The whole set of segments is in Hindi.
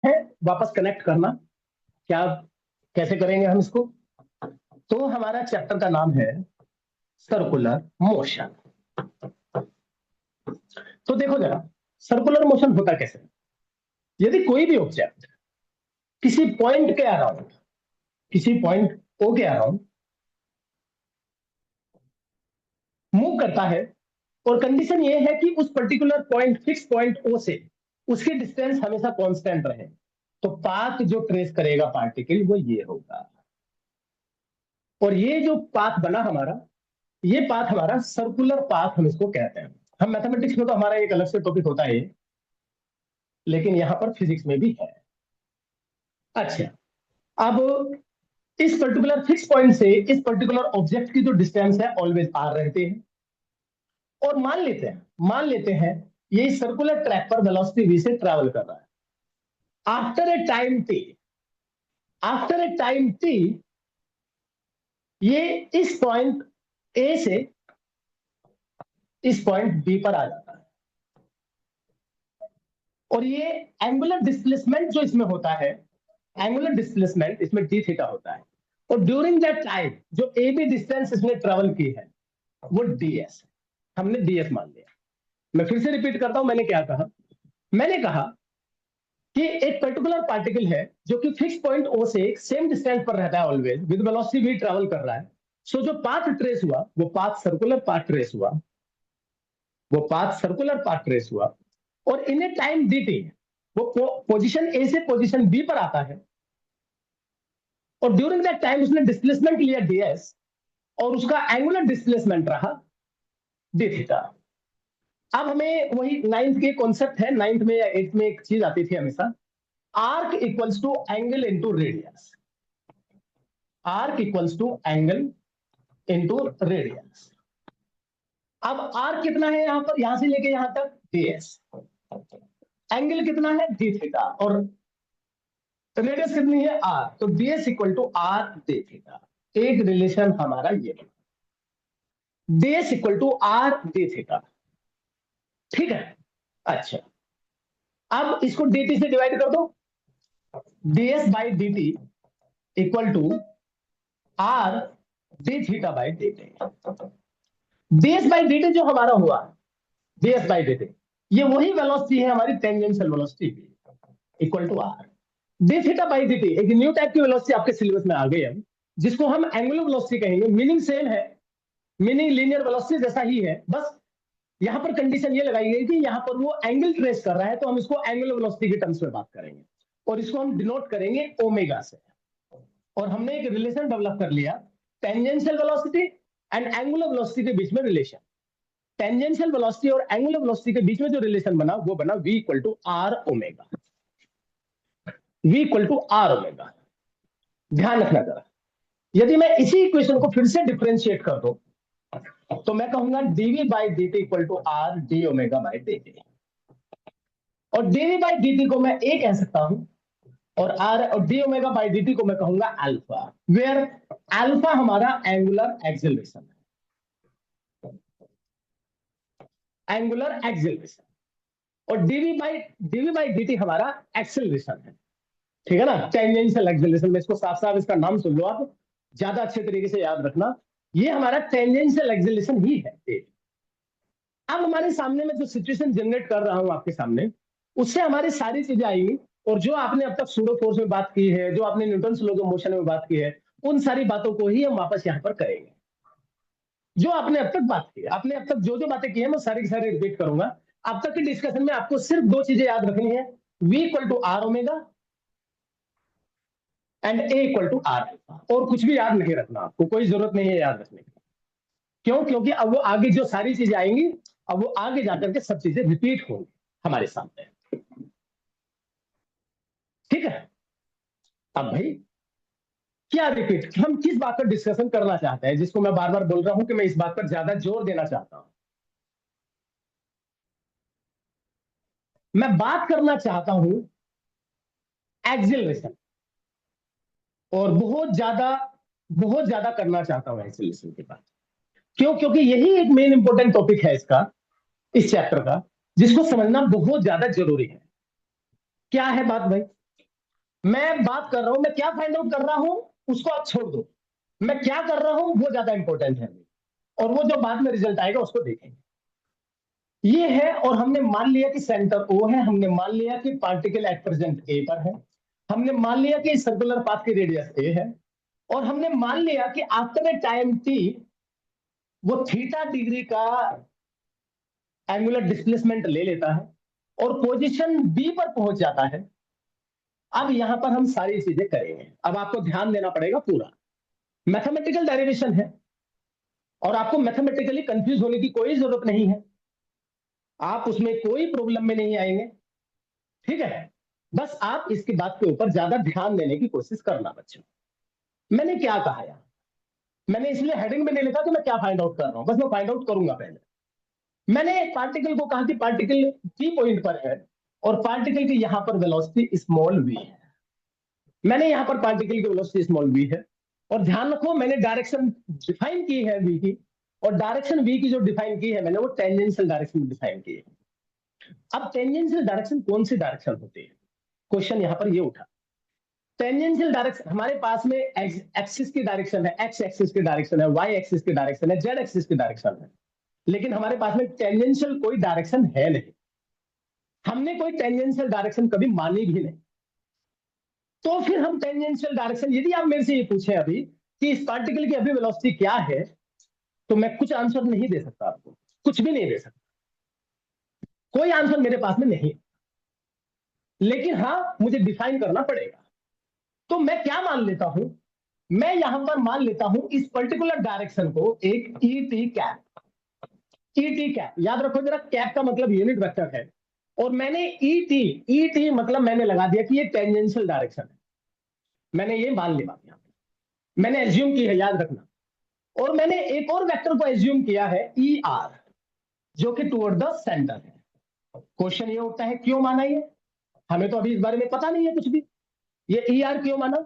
है वापस कनेक्ट करना। क्या, कैसे करेंगे हम इसको? तो हमारा चैप्टर का नाम है सर्कुलर मोशन। तो देखो जरा, सर्कुलर मोशन होता कैसे? यदि कोई भी ऑब्जेक्ट किसी पॉइंट के अराउंड, किसी पॉइंट ओ के अराउंड मूव करता है, और कंडीशन ये है कि उस particular point, fix point O से उसकी डिस्टेंस हमेशा कांस्टेंट रहे, तो पाथ जो ट्रेस करेगा पार्टिकल वो ये होगा। और ये जो पाथ बना हमारा, ये पाथ हमारा सर्कुलर पाथ हम इसको कहते हैं। हम मैथमेटिक्स में तो हमारा एक अलग से टॉपिक होता है, लेकिन यहां पर फिजिक्स में भी है। अच्छा, अब इस पर्टिकुलर फिक्स पॉइंट से इस पर्टिकुलर ऑब्जेक्ट की जो डिस्टेंस है ऑलवेज आर रहती है। और मान लेते हैं ये सर्कुलर ट्रैक पर वेलोसिटी v से ट्रैवल कर रहा है। After a time T, after a time T, ये इस पॉइंट ए से इस पॉइंट बी पर आ जाता है। और ये एंगुलर डिस्प्लेसमेंट जो इसमें होता है, एंगुलर डिस्प्लेसमेंट इसमें डी थीटा होता है। और ड्यूरिंग दैट टाइम जो ए बी डिस्टेंस इसने ट्रेवल की है वो ds है। हमने ds मान लिया। मैं फिर से रिपीट करता हूं, मैंने क्या कहा? मैंने कहा कि एक पर्टिकुलर पार्टिकल है जो कि फिक्स पॉइंट ओ से सेम डिस्टेंस पर रहता है always, with velocity v travel कर रहा है। सो जो पाथ ट्रेस हुआ वो पाथ सर्कुलर पाथ ट्रेस हुआ, वो पाथ सर्कुलर पाथ ट्रेस हुआ। और इन ए टाइम dt वो पोजीशन ए से पोजीशन बी पर आता है। और ड्यूरिंग दैट टाइम उसने डिस्प्लेसमेंट लिया ds, और उसका एंगुलर डिस्प्लेसमेंट रहा डी थीटा। अब हमें वही नाइन्थ के कॉन्सेप्ट है, नाइन्थ में या एट्थ में एक चीज आती थी हमेशा, arc equals to angle into radius. Arc equals to angle into radius. अब आर्क कितना है यहां पर, यहां से लेके यहां तक ds, एंगल कितना है डी थीटा, और रेडियस कितनी है r, तो ds equal to r d theta. एक रिलेशन हमारा ये ds equal to r d theta. ठीक है। अच्छा, अब इसको dt से डिवाइड कर दो, ds by dt equal to r d theta by dt। ds by dt जो हमारा हुआ, ds बाई dt, ये वही वेलोसिटी है हमारी tangential velocity equal to r। D theta by dt एक न्यू टाइप की वेलोसिटी आपके सिलेबस में आ गई है, जिसको हम एंगुलर वेलोसिटी कहेंगे। मीनिंग सेम है, मीनिंग लीनियर वेलोसिटी जैसा ही है, बस यहां पर कंडीशन ये लगाई गई कि यहां पर वो एंगल ट्रेस कर रहा है, तो हम इसको एंगुलर वेलोसिटी के टर्म्स में बात करेंगे, और इसको हम डिनोट करेंगे ओमेगा से। और हमने एक रिलेशन डेवलप कर लिया, tangential velocity and angular velocity के बीच में रिलेशन। टेंजेंशियल वेलोसिटी और एंगुलर वेलोसिटी के बीच में जो रिलेशन बना वो बना v equal to r omega. v equal to r omega. ध्यान रखना जरा, यदि मैं इसी इक्वेशन को फिर से डिफरेंशिएट कर दूं, तो मैं कहूंगा dv by dt equal to r d omega by dt। और dv बाई dt को मैं a कह सकता हूं, और r और डी ओमेगा बाई dt को मैं कहूंगा अल्फा, वेयर अल्फा हमारा एंगुलर एक्सेलरेशन है, एंगुलर एक्सेलरेशन। और dv बाई dt हमारा एक्सेलरेशन है। ठीक है ना, टेंजेंशियल एक्सेलरेशन में, इसको साफ साफ इसका नाम सुन लो आप, ज्यादा अच्छे तरीके से याद रखना, ये हमारा टेंजेंशियल एक्सेलरेशन ही है। अब हमारे सामने में जो सिचुएशन जनरेट कर रहा हूं आपके सामने, उससे हमारी सारी चीजें आएंगी, और जो आपने अब तक सूडो फोर्स में बात की है, जो आपने न्यूटन्स लॉ ऑफ मोशन में बात की है, उन सारी बातों को ही हम वापस यहां पर करेंगे। जो आपने अब तक बात की, आपने अब तक जो जो बातें की है, मैं सारी की सारी रिपीट करूंगा। अब तक के डिस्कशन में आपको सिर्फ दो चीजें याद रखनी है, v equal to r omega and a equal to r alpha. और कुछ भी याद नहीं रखना, आपको कोई जरूरत नहीं है याद रखने की। क्यों? क्योंकि अब वो आगे जो सारी चीजें आएंगी, अब वो आगे जाकर के सब चीजें रिपीट होंगी हमारे सामने। ठीक है। अब भाई क्या रिपीट, हम किस बात पर डिस्कशन करना चाहते हैं, जिसको मैं बार बार बोल रहा हूं कि मैं इस बात पर ज्यादा जोर देना चाहता हूं। मैं बात करना चाहता हूं एक्सेलरेशन, और बहुत ज्यादा करना चाहता हूं एक्सेलरेशन की बात। क्यों? क्योंकि यही एक मेन इंपॉर्टेंट टॉपिक है इसका, इस चैप्टर का, जिसको समझना बहुत ज्यादा जरूरी है। क्या है बात भाई? मैं बात कर रहा हूं, मैं क्या फाइंड आउट कर रहा हूं उसको आप छोड़ दो, मैं क्या कर रहा हूं वो ज्यादा इंपॉर्टेंट है, और वो जो बाद में रिजल्ट आएगा उसको देखेंगे। ये है, और हमने मान लिया कि सेंटर ओ है, हमने मान लिया कि पार्टिकल एट प्रेजेंट ए पर है, हमने मान लिया कि सर्कुलर पाथ की रेडियस ए है, और हमने मान लिया कि आफ्टर ए टाइम टी वो थीटा डिग्री का एंगुलर डिस्प्लेसमेंट ले लेता है और पोजीशन बी पर पहुंच जाता है। अब यहां पर हम सारी चीजें करेंगे, अब आपको ध्यान देना पड़ेगा, पूरा मैथमेटिकल डेरिवेशन है और आपको मैथमेटिकली कंफ्यूज होने की कोई जरूरत नहीं है, आप उसमें कोई प्रॉब्लम में नहीं आएंगे, ठीक है। बस आप इसकी बात के ऊपर ज्यादा ध्यान देने की कोशिश करना बच्चों। मैंने क्या कहा यार, मैंने इसलिए हेडिंग में नहीं लिखा कि मैं क्या फाइंड आउट कर रहा हूं, बस मैं फाइंड आउट करूंगा पहले। मैंने पार्टिकल को कहा कि पार्टिकल टी पॉइंट पर है और पार्टिकल की यहां पर वेलोसिटी स्मॉल वी है, मैंने यहां पर पार्टिकल की वेलोसिटी स्मॉल वी है, और ध्यान रखो मैंने डायरेक्शन डिफाइन की है वी की, और डायरेक्शन वी की जो डिफाइन की है मैंने वो टेंजेंशियल डायरेक्शन डिफाइन की है। अब टेंजेंशियल डायरेक्शन कौन सी डायरेक्शन होती है, क्वेश्चन यहां पर ये उठा। टेंजेंशियल डायरेक्शन हमारे पास में एक्सिस की डायरेक्शन है, एक्स एक्सिस की डायरेक्शन है, वाई एक्सिस की डायरेक्शन है, जेड एक्सिस की डायरेक्शन है, लेकिन हमारे पास में टेंजेंशियल कोई डायरेक्शन है नहीं, हमने कोई टेंजेंशियल डायरेक्शन कभी मानी भी नहीं। तो फिर हम टेंजेंशियल डायरेक्शन, यदि आप मेरे से ये पूछे अभी कि इस पार्टिकल की अभी वेलोसिटी क्या है, तो मैं कुछ आंसर नहीं दे सकता आपको, कुछ भी नहीं दे सकता, कोई आंसर मेरे पास में नहीं, लेकिन हाँ मुझे डिफाइन करना पड़ेगा। तो मैं क्या मान लेता हूं, मैं यहां पर मान लेता हूं इस पर्टिकुलर डायरेक्शन को एक ई t cap, e t cap याद रखो जरा, कैप का मतलब यूनिट वेक्टर है, और मैंने ई टी मतलब मैंने लगा दिया कि ये टेंजेंशियल डायरेक्शन है, मैंने ये मान लिया, मैंने एज्यूम की है, याद रखना। और मैंने एक और वेक्टर को एज्यूम किया है ई आर, जो कि टुवर्ड द सेंटर है। क्वेश्चन ये उठता है क्यों माना ये, हमें तो अभी इस बारे में पता नहीं है कुछ भी, ये ई आर क्यों माना।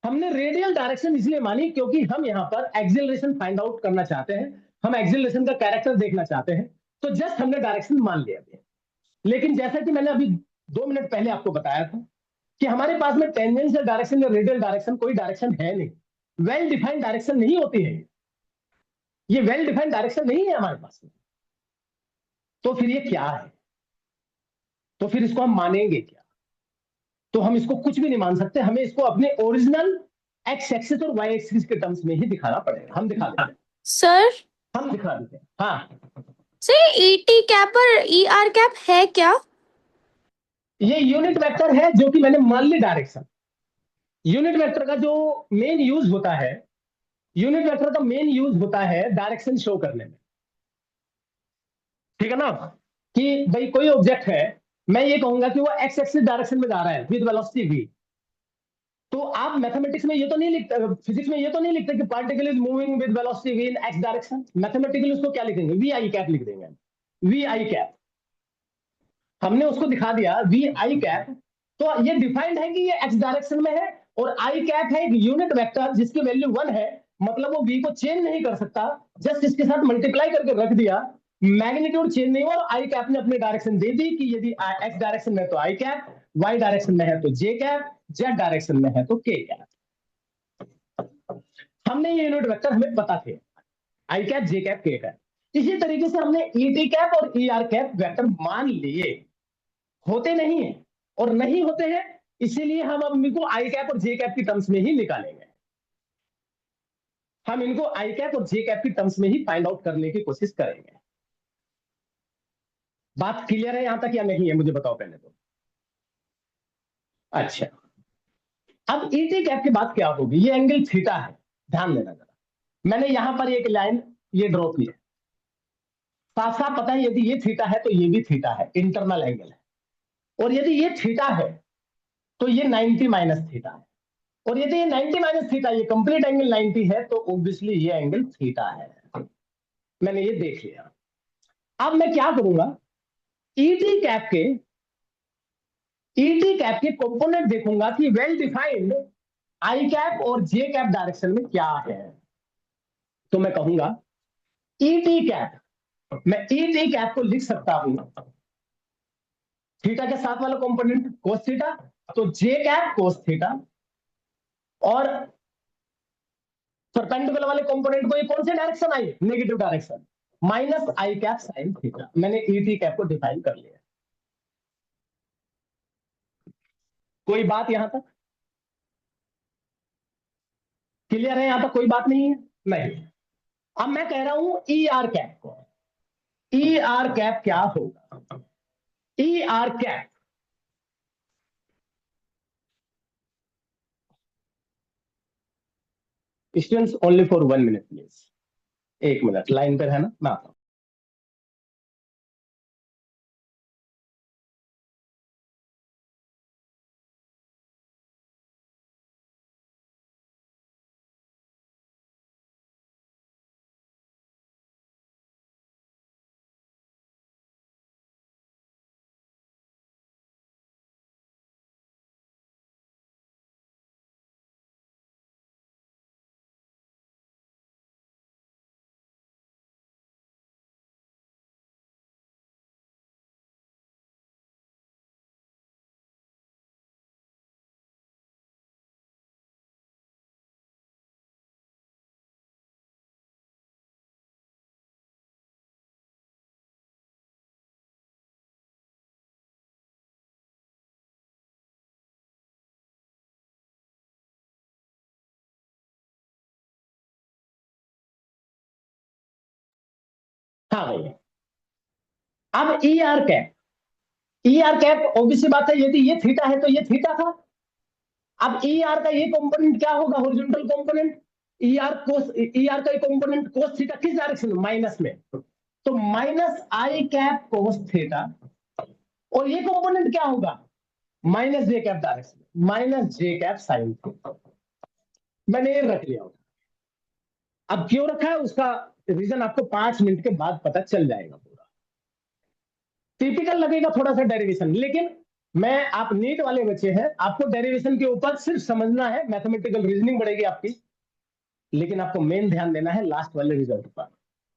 हमने रेडियल डायरेक्शन इसलिए मानी क्योंकि हम यहां पर एक्सिलरेशन फाइंड आउट करना चाहते हैं, हम एक्सिलरेशन का कैरेक्टर देखना चाहते हैं, तो जस्ट हमने डायरेक्शन मान लिया। लेकिन जैसा कि मैंने अभी 2 मिनट पहले आपको बताया था कि हमारे पास में टेंजेंशियल डायरेक्शन या रेडियल डायरेक्शन कोई डायरेक्शन है नहीं, वेल डिफाइंड डायरेक्शन नहीं होती है, ये वेल डिफाइंड डायरेक्शन नहीं है हमारे पास में। तो फिर ये क्या है, तो फिर इसको हम मानेंगे क्या, तो हम इसको कुछ भी नहीं मान सकते, हमें इसको अपने ओरिजिनल एक्स एक्सिस और वाई एक्सिस के टर्म्स में ही दिखाना पड़ेगा। हम दिखा देते हैं सर हम दिखा देते हैं हाँ। सर ईटी कैप और ई आर कैप है क्या? ये यूनिट वेक्टर है जो कि मैंने मान ली डायरेक्शन, यूनिट वेक्टर का जो मेन यूज होता है, यूनिट वेक्टर का मेन यूज होता है डायरेक्शन शो करने में, ठीक है ना, कि भाई कोई ऑब्जेक्ट है, मैं ये कहूंगा कि वो एक्स एक्सिस डायरेक्शन में जा रहा है विद वेलोसिटी वी, तो आप मैथमेटिक्स में ये तो नहीं लिखते, फिजिक्स में ये तो नहीं लिखते कि particle is moving with velocity v in x direction, mathematically उसको क्या लिखेंगे, वी आई कैप लिख देंगे, वी आई कैप, हमने उसको दिखा दिया वी आई कैप। तो ये डिफाइंड है कि ये एक्स डायरेक्शन में है, और आई कैप है एक यूनिट वेक्टर जिसकी वैल्यू 1 है, मतलब वो वी को चेंज नहीं कर सकता, जस्ट इसके साथ मल्टीप्लाई करके रख दिया, मैग्नीट्यूड चेंज नहीं हुआ, और आई कैप ने अपनी डायरेक्शन दे दी कि यदि एक्स डायरेक्शन में है तो आई कैप, वाई डायरेक्शन में है तो जे कैप, जेड डायरेक्शन में है तो के कैप। हमने ये यूनिट वेक्टर हमें पता थे, आई कैप, जे कैप, के कैप। इसी तरीके से हमने ई टी कैप और ई आर कैप वेक्टर मान लिए, होते नहीं है और नहीं होते हैं, इसीलिए हम अब इनको आई कैप और जे कैप की टर्म्स में ही निकालेंगे, हम इनको आई कैप और जे कैप की टर्म्स में ही फाइंड आउट करने की कोशिश करेंगे। बात क्लियर है यहां तक या नहीं है, मुझे बताओ पहले तो। अच्छा, अब ई टी कैप की बात क्या होगी, ये एंगल थीटा है, ध्यान देना जरा, मैंने यहां पर एक लाइन ये ड्रॉ की है, साफ साफ पता है यदि ये थीटा है तो ये भी थीटा है, इंटरनल एंगल है, और यदि ये थीटा है तो ये 90 माइनस थीटा है, और यदि ये 90 माइनस थीटा, ये कंप्लीट एंगल 90 है, तो ऑब्वियसली ये एंगल थीटा है, मैंने ये देख लिया। अब मैं क्या करूंगा, ईटी कैप के ईटी कैप के कंपोनेंट देखूंगा कि वेल डिफाइंड आई कैप और जे कैप डायरेक्शन में क्या है, तो मैं कहूंगा ईटी कैप, मैं ईटी कैप को लिख सकता हूं थीटा के साथ वाला कंपोनेंट कोस थीटा, तो जे कैप कोस थीटा और परपेंडिकुलर वाले कंपोनेंट को ये कौन से direction I, negative direction, minus i cap sine theta. मैंने ईटी कैप को डिफाइन कर लिया। कोई बात यहां तक क्लियर है? यहां तक कोई बात नहीं है? नहीं। अब मैं कह रहा हूं ई आर कैप को, ई आर कैप क्या होगा? ई r cap students only for 1 minute please, 1 minute line पर है ना, मैं आता हूं। हाँ भैया, अब ई आर कैप, ई आर कैप ऑब्वियसली बात है, यदि ये थीटा है तो ये थीटा था। अब ई आर का ये कंपोनेंट क्या होगा, हॉरिजॉन्टल कंपोनेंट। ई आर कोस, ई आर का ये कंपोनेंट कोस थीटा किस डायरेक्शन में, माइनस में, तो minus i cap cos theta. और ये कंपोनेंट क्या होगा, माइनस जे कैप डायरेक्शन, माइनस जे कैप साइन थीटा। मैंने ये रख लिया। अब क्यों रखा है उसका रीजन आपको 5 मिनट के बाद पता चल जाएगा। पूरा टिपिकल लगेगा थोड़ा सा डेरिवेशन, लेकिन मैं, आप नीट वाले बच्चे हैं, आपको डेरिवेशन के ऊपर सिर्फ समझना है, मैथमेटिकल रीजनिंग बढ़ेगी आपकी, लेकिन आपको मेन ध्यान देना है लास्ट वाले रिजल्ट पर,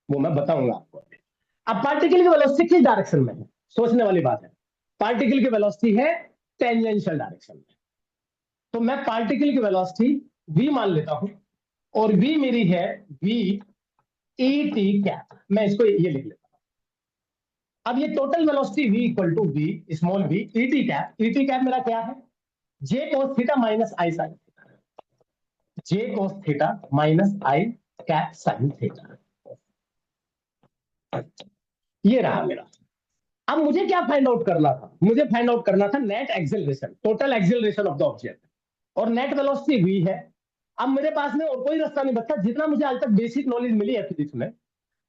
वो मैं बताऊंगा आपको। अब पार्टिकल की वेलोसिटी किस डायरेक्शन में है, सोचने वाली बात है। पार्टिकल की वेलोसिटी है टेंजेंशियल डायरेक्शन में, तो मैं पार्टिकल की वेलोसिटी v मान लेता हूं, और v मेरी है v ई टी कैप, मैं इसको ये लिख लेता हूं। अब ये total velocity v equal to v small v e t cap, e t cap मेरा क्या है, j cos theta minus i sine, j cos theta minus i cap sine theta, ये रहा मेरा। अब मुझे क्या फाइंड आउट करना था, मुझे फाइंड आउट करना था net acceleration, total acceleration of the object, और नेट वेलोसिटी v है। अब मेरे पास में और कोई रास्ता नहीं बचता, जितना मुझे आज तक बेसिक नॉलेज मिली है फिजिक्स में,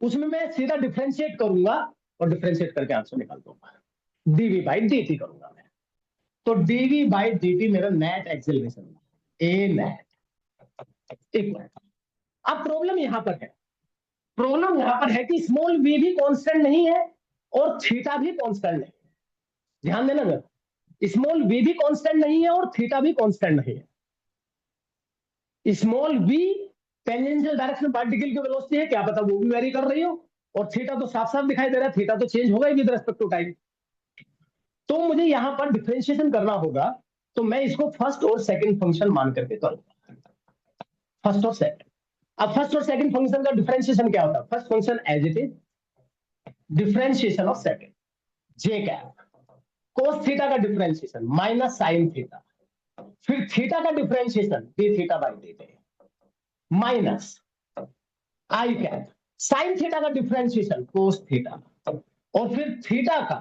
उसमें मैं सीधा डिफरेंशिएट करूंगा और डिफरेंशिएट करके आंसर निकाल दूंगा, डीवी बाई dt करूंगा मैं। तो डीवी बाई dt मेरा नेट एक्सेलरेशन, ए नेट इक्वल। अब प्रॉब्लम यहां पर है, प्रॉब्लम यहां पर है कि स्मॉल v भी कांस्टेंट नहीं है और थीटा भी कांस्टेंट नहीं है। ध्यान देना जरा, स्मॉल v भी कांस्टेंट नहीं है और थीटा भी कांस्टेंट नहीं है। Small v tangential direction particle की वेलोसिटी है, क्या पता वो भी वेरी कर रही हो, और थीटा तो साफ साफ दिखाई दे रहा है, थीटा तो चेंज होगा ही विद रेस्पेक्ट टू टाइम। तो मुझे यहां पर डिफरेंशिएशन करना होगा, तो मैं इसको फर्स्ट और सेकंड फंक्शन मान करके करूंगा, फर्स्ट और सेकंड। अब फर्स्ट और सेकंड फंक्शन का डिफरेंशिएशन क्या होता है, first function as it is, differentiation of second j cap, cos theta का डिफरेंशिएशन माइनस साइन थीटा, फिर थीटा का differentiation d theta by d t minus i cap, sine theta का डिफरेंशिएशन कोस थीटा, और फिर थीटा का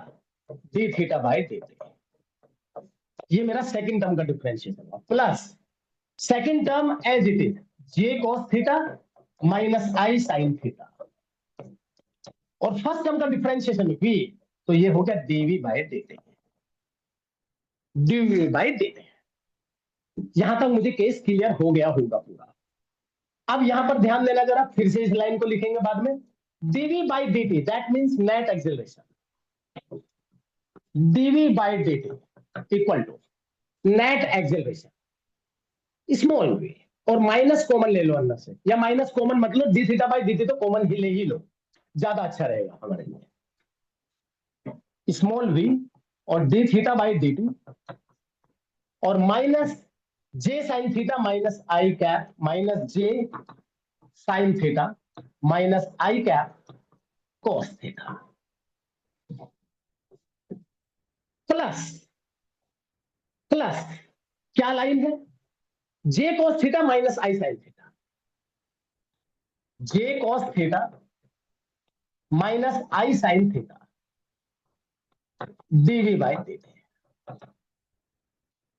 d theta by d t. ये मेरा सेकंड टर्म का डिफरेंशिएशन हुआ, plus second term as it is j cos theta minus i sine theta, और फर्स्ट टर्म का डिफरेंशिएशन v, तो ये हो गया d v by dt, d v by dt। यहां तक मुझे केस क्लियर हो गया होगा पूरा। अब यहां पर ध्यान देना जरा, फिर से इस लाइन को लिखेंगे बाद में, d v by dt that means net acceleration, d v by dt equal to net acceleration small v, और माइनस कॉमन ले लो अंदर से, या माइनस कॉमन मतलब डी थीटा बाई dt तो कॉमन ही ले ही लो, ज्यादा अच्छा रहेगा हमारे लिए। स्मॉल v और डी थीटा बाई dt और minus j sine theta minus i cap minus j sine theta minus i cap cos theta plus plus क्या लाइन है, j cos theta minus i sine theta, j cos theta minus i sine theta d v by dt।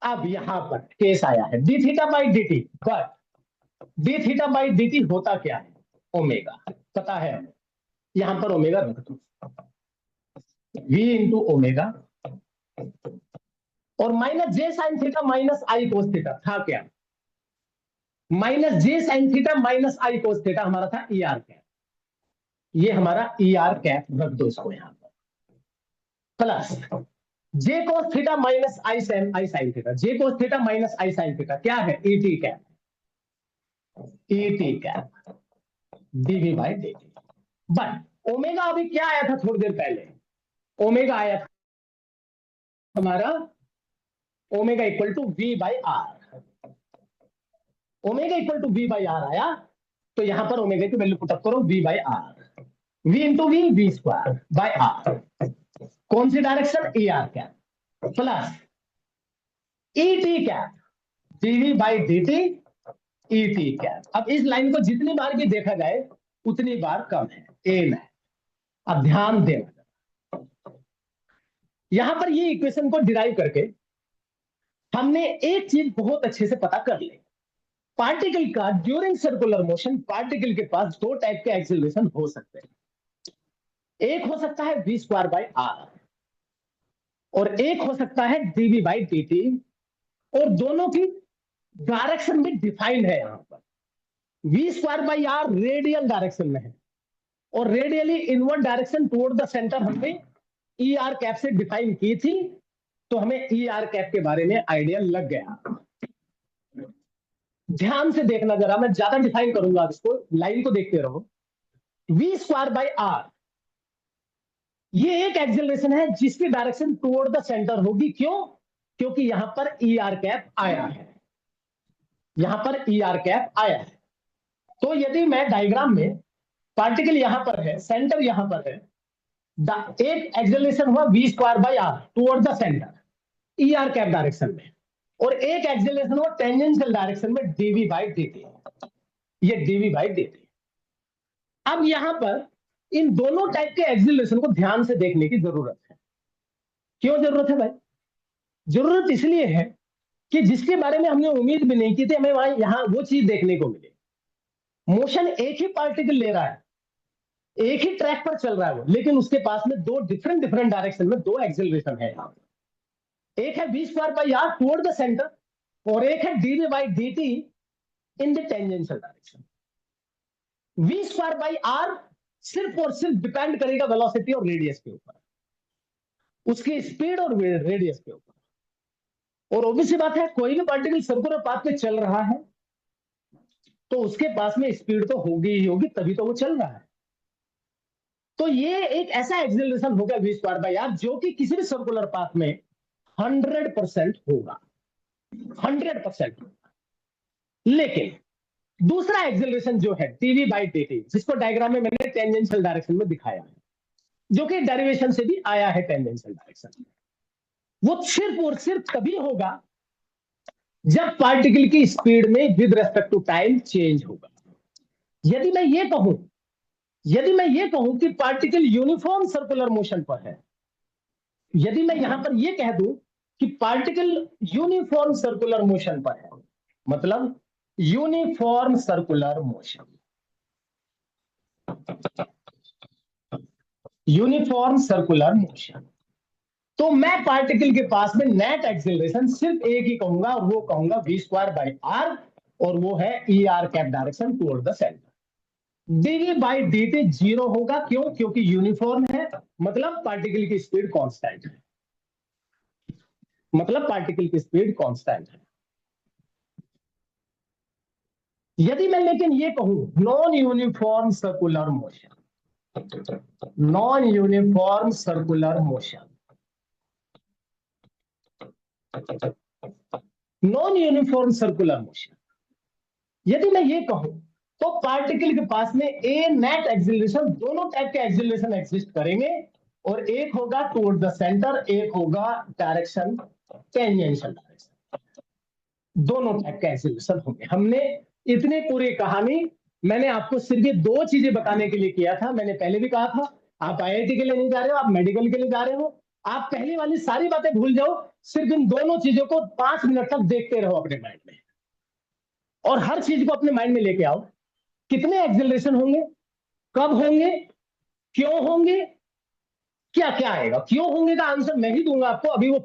अब यहां पर केस आया है d theta by d t, but d theta by d t होता क्या है, ओमेगा पता है हमें, यहां पर ओमेगा रख दो, v इंटू ओमेगा और minus j sine theta minus आई कोस थीटा था क्या, minus j sine theta minus आई कोस थीटा हमारा था ई आर कैप, ये हमारा ई आर कैप रख दो इसको यहां पर, plus j cos theta minus i sine theta, j cos theta minus i sine theta क्या है, e t cap, e t cap d v by d t. But omega अभी क्या आया था थोड़ी देर पहले, ओमेगा आया था हमारा omega equal to v by r, omega equal to v by r आया, तो यहां पर ओमेगा की वैल्यू पुटअप करो v by r, v into v square by r, कौन सी direction, e r cap plus e t cap d v by d t e t cap. अब इस लाइन को जितनी बार भी देखा जाए उतनी बार कम है, एम है। अब ध्यान देना, यहां पर ये इक्वेशन को डिराइव करके हमने एक चीज बहुत अच्छे से पता कर ली, पार्टिकल का ड्यूरिंग सर्कुलर मोशन पार्टिकल के पास दो टाइप के एक्सेलरेशन हो सकते हैं, एक हो सकता है वी स्क्वायर बाई आर और एक हो सकता है डीवी बाई डी टी, और दोनों की डायरेक्शन भी डिफाइंड है। यहां पर v square by r radial direction में है और radially inward direction toward the center हमने ई आर कैप से डिफाइन की थी, तो हमें ई आर कैप के बारे में आइडिया लग गया। ध्यान से देखना जरा, मैं ज्यादा डिफाइन करूंगा इसको, लाइन को देखते रहो। वी स्क्वायर बाई आर ये एक एक्सेलरेशन है जिसकी डायरेक्शन टुवर्ड द सेंटर होगी, क्यों, क्योंकि यहां पर ई आर कैप आया है, यहां पर ई आर कैप आया है। तो यदि मैं डायग्राम में पार्टिकल यहां पर है, सेंटर यहां पर है, एक एक्सेलरेशन हुआ v square by r toward the center e r cap direction में, और एक एक्सेलरेशन हुआ टेंजेंशियल डायरेक्शन में डीवी बाई dt, ये डीवी बाई dt। अब यहां पर इन दोनों टाइप के एक्सेलरेशन को ध्यान से देखने की जरूरत है। क्यों जरूरत है भाई, जरूरत इसलिए है कि जिसके बारे में हमने उम्मीद भी नहीं की थी हमें वहां यहां वो चीज देखने को मिले। मोशन एक ही पार्टिकल ले रहा है, एक ही ट्रैक पर चल रहा है वो, लेकिन उसके पास में दो डिफरेंट डायरेक्शन में दो एक्सेलरेशन है। एक है v square by r toward the center और एक है d v by dt in the tangential direction. V square by r सिर्फ और सिर्फ डिपेंड करेगा वेलोसिटी और रेडियस के ऊपर, उसकी स्पीड और रेडियस के ऊपर। और ऑब्वियस बात है कोई भी पार्टिकल सर्कुलर पाथ पे चल रहा है तो उसके पास में स्पीड तो होगी ही होगी, तभी तो वो चल रहा है। तो ये एक ऐसा एक्सेलरेशन होगा वी स्क्वायर बाई आर जो कि किसी भी सर्कुलर पाथ में 100% होगा, 100% होगा। लेकिन दूसरा एक्सेलरेशन जो है टीवी बाई dt, जिसको डायग्राम में मैंने टेंजेंशियल डायरेक्शन में दिखाया है, जो कि डेरिवेशन से भी आया है टेंजेंशियल डायरेक्शन में, वो सिर्फ और सिर्फ तभी होगा जब पार्टिकल की स्पीड में with respect to time change होगा। यदि मैं ये कहूं कि पार्टिकल यूनिफॉर्म सर्कुलर मोशन पर है, यदि मैं यहां पर ये कह दूं कि पार्टिकल यूनिफॉर्म सर्कुलर मोशन पर है, मतलब uniform circular motion, uniform circular motion, तो मैं पार्टिकल के पास में नेट एक्सेलरेशन सिर्फ एक ही कहूंगा और वो कहूंगा वी स्क्वायर बाई आर, और वो है e r cap direction toward the center. D v by dt zero होगा, क्यों, क्योंकि यूनिफॉर्म है, मतलब पार्टिकल की स्पीड कांस्टेंट है, मतलब पार्टिकल की स्पीड कांस्टेंट है। यदि मैं लेकिन ये कहूं non uniform circular motion, non uniform circular motion, non uniform circular motion. यदि मैं ये कहूं तो पार्टिकल के पास में ए नेट एक्सिलरेशन, दोनों टाइप के एक्सिलरेशन एग्जिस्ट करेंगे, और एक होगा टुवर्ड द सेंटर, एक होगा डायरेक्शन टेंजेंशियल डायरेक्शन। दोनों टाइप के एक्सिलरेशन होंगे। हमने इतनी पूरी कहानी मैंने आपको सिर्फ ये दो चीजें बताने के लिए किया था। मैंने पहले भी कहा था, आप आईआईटी के लिए नहीं जा रहे हो, आप मेडिकल के लिए जा रहे हो, आप पहली वाली सारी बातें भूल जाओ, सिर्फ इन दोनों चीजों को 5 मिनट तक देखते रहो अपने माइंड में, और हर चीज को अपने माइंड में लेके आओ। कितने एक्सिलरेशन होंगे, कब होंगे, क्यों होंगे, क्या क्या आएगा। क्यों होंगे का आंसर मैं ही दूंगा आपको, अभी वो